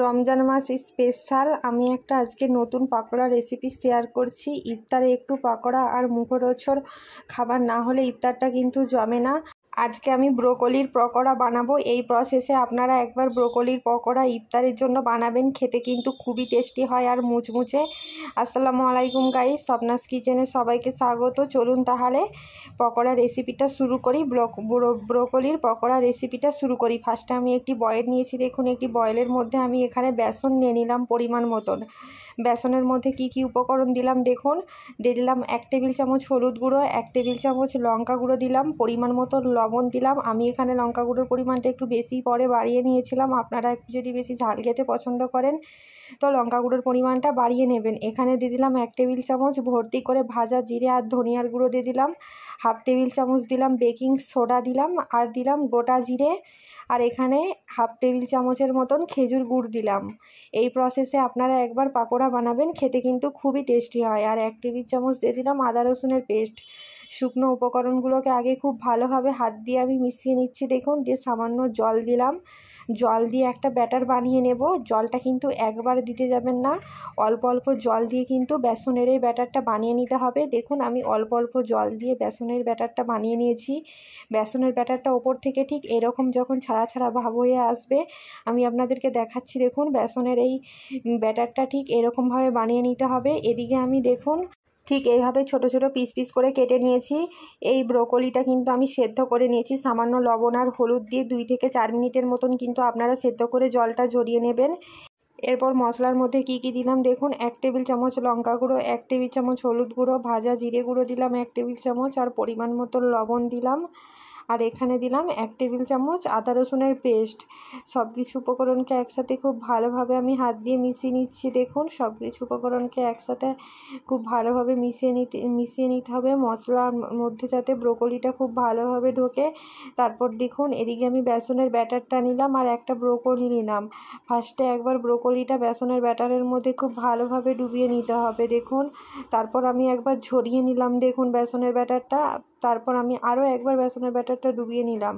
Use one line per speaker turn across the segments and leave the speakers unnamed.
রমজান মাস special আমি একটা আজকে নতুন পাকোড়া রেসিপি শেয়ার করছি। ইফতারে একটু পাকোড়া আর মুখরোচক খাবার না হলে ইফতারটা কিন্তু জমে না। আজকে আমি ব্রোকলির পকোড়া বানাবো। এই প্রসেসে আপনারা একবার ব্রোকলির পকোড়া ইফতারের জন্য বানাবেন, খেতে কিন্তু খুবই টেস্টি হয় আর মুচমুচে। আসসালামু আলাইকুম গাইস, স্বপ্নাস কিচেনে সবাইকে স্বাগত। চলুন তাহলে পকোড়া রেসিপিটা শুরু করি। ব্রোকলির পকোড়া রেসিপিটা শুরু করি। ফার্স্টে আমি একটি বয়েল নিয়েছি। দেখুন, একটি বয়েলের মধ্যে আমি এখানে বেসন নিয়ে নিলাম পরিমাণ মতন। বেসনের মধ্যে কি কি উপকরণ দিলাম দেখুন। দিয়ে দিলাম 1 টেবিল চামচ হলুদ গুঁড়ো, 1 টেবিল চামচ লঙ্কা গুঁড়ো দিলাম, পরিমাণ মতো লবণ দিলাম। আমি এখানে লঙ্কা গুঁড়োর পরিমাণটা একটু বেশি পরে বাড়িয়ে নিয়েছিলাম। আপনারা একটু যদি বেশি ঝাল খেতে পছন্দ করেন তো লঙ্কা গুঁড়োর পরিমাণটা বাড়িয়ে নেবেন। এখানে দিয়ে দিলাম 1 টেবিল চামচ ভর্তি করে ভাজা জিরে আর ধনিয়ার গুঁড়ো দিয়ে দিলাম। 1/2 টেবিল চামচ দিলাম বেকিং সোডা দিলাম, আর দিলাম গোটা জিরে, আর এখানে 1/2 টেবিল চামচের মতন খেজুর গুড় দিলাম। এই প্রসেসে আপনারা একবার পাকোড়া বানাবেন, খেতে কিন্তু খুবই টেস্টি হয়। আর 1 টেবিল চামচ দিয়ে দিলাম আদা রসুনের পেস্ট। শুকনো উপকরণগুলোকে আগে খুব ভালোভাবে হাত দিয়ে আমি মিশিয়ে নিচ্ছি দেখুন। দিয়ে সামান্য জল দিলাম। জল দিয়ে একটা ব্যাটার বানিয়ে নেব। জলটা কিন্তু একবার দিতে যাবেন না, অল্প অল্প জল দিয়ে কিন্তু বেসনের এই ব্যাটারটা বানিয়ে নিতে হবে। দেখুন, আমি অল্প অল্প জল দিয়ে বেসনের ব্যাটারটা বানিয়ে নিয়েছি। বেসনের ব্যাটারটা ওপর থেকে ঠিক এরকম যখন ছাড়া ছাড়া ভাব হয়ে আসবে, আমি আপনাদেরকে দেখাচ্ছি। দেখুন, বেসনের এই ব্যাটারটা ঠিক এরকমভাবে বানিয়ে নিতে হবে। এদিকে আমি দেখুন ঠিক এইভাবে ছোট ছোট পিস পিস করে কেটে নিয়েছি। এই ব্রোকলিটা কিন্তু আমি সেদ্ধ করে নিয়েছি সামান্য লবণ আর হলুদ দিয়ে। 2 থেকে 4 মিনিটের মতন কিন্তু আপনারা সেদ্ধ করে জলটা ঝরিয়ে নেবেন। এরপর মশলার মধ্যে কি কি দিলাম দেখুন। 1 টেবিল চামচ লঙ্কা গুঁড়ো, 1 টেবিল চামচ হলুদ গুঁড়ো, ভাজা জিরে গুঁড়ো দিলাম 1 টেবিল চামচ, আর পরিমাণ মতো লবণ দিলাম। আর এখানে দিলাম 1 টেবিল চামচ আদা রসুনের পেস্ট। সব কিছু উপকরণকে একসাথে খুব ভালোভাবে আমি হাত দিয়ে মিশিয়ে নিচ্ছি। দেখুন, সব কিছু উপকরণকে একসাথে খুব ভালোভাবে মিশিয়ে নিতে হবে মশলার মধ্যে, যাতে ব্রোকলিটা খুব ভালোভাবে ঢোকে। তারপর দেখুন, এদিকে আমি বেসনের ব্যাটারটা নিলাম আর একটা ব্রোকলি নিলাম। ফার্স্টে একবার ব্রোকলিটা বেসনের ব্যাটারের মধ্যে খুব ভালোভাবে ডুবিয়ে নিতে হবে দেখুন। তারপর আমি একবার ঝরিয়ে নিলাম দেখুন বেসনের ব্যাটারটা। তারপর আমি আরও একবার বেসনের ব্যাটারটা ডুবিয়ে নিলাম।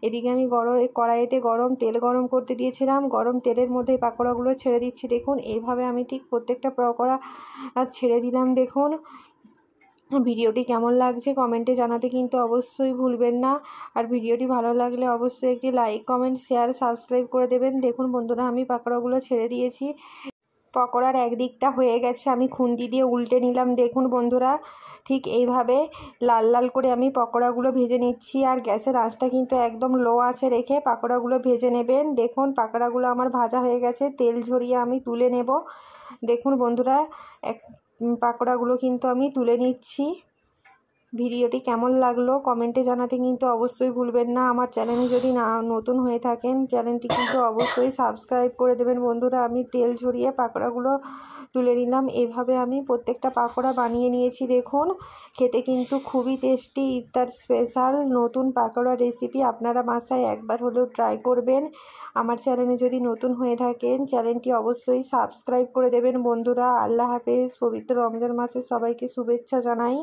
এদিকে আমি কড়াইতে তেল গরম করতে দিয়েছিলাম। গরম তেলের মধ্যে পাকোড়াগুলো ছেড়ে দিচ্ছি দেখুন। এইভাবে আমি ঠিক প্রত্যেকটা পকোড়া ছেড়ে দিলাম দেখুন। ভিডিওটি কেমন লাগছে কমেন্টে জানাতে কিন্তু অবশ্যই ভুলবেন না। আর ভিডিওটি ভালো লাগলে অবশ্যই একটি লাইক, কমেন্ট, শেয়ার, সাবস্ক্রাইব করে দেবেন। দেখুন বন্ধুরা, আমি পাকোড়াগুলো ছেড়ে দিয়েছি। পকোড়ার একদিকটা হয়ে গেছে, আমি খুন্তি দিয়ে উল্টে নিলাম দেখুন বন্ধুরা। ঠিক এইভাবে লাল লাল করে আমি পকোড়াগুলো ভেজে নিচ্ছি। আর গ্যাসের আঁচটা কিন্তু একদম লো আঁচে রেখে পাকোড়াগুলো ভেজে নেবেন। দেখুন, পাকোড়াগুলো আমার ভাজা হয়ে গেছে, তেল ঝরিয়ে আমি তুলে নেব। দেখুন বন্ধুরা, পাকোড়াগুলো কিন্তু আমি তুলে নিচ্ছি। ভিডিওটি কেমন লাগলো কমেন্টে জানাতে কিন্তু অবশ্যই ভুলবেন না। আমার চ্যানেলে যদি নতুন হয়ে থাকেন, চ্যানেলটি কিন্তু অবশ্যই সাবস্ক্রাইব করে দেবেন বন্ধুরা। আমি তেল ঝরিয়ে পাকোড়াগুলো তুলে নিলাম। এভাবে আমি প্রত্যেকটা পাকোড়া বানিয়ে নিয়েছি দেখুন। খেতে কিন্তু খুবই টেস্টি, ইফতার স্পেশাল নতুন পাকোড়া রেসিপি আপনারা বাসায় একবার হলেও ট্রাই করবেন। আমার চ্যানেলে যদি নতুন হয়ে থাকেন, চ্যানেলটি অবশ্যই সাবস্ক্রাইব করে দেবেন বন্ধুরা। আল্লাহ হাফেজ। পবিত্র রমজান মাসে সবাইকে শুভেচ্ছা জানাই।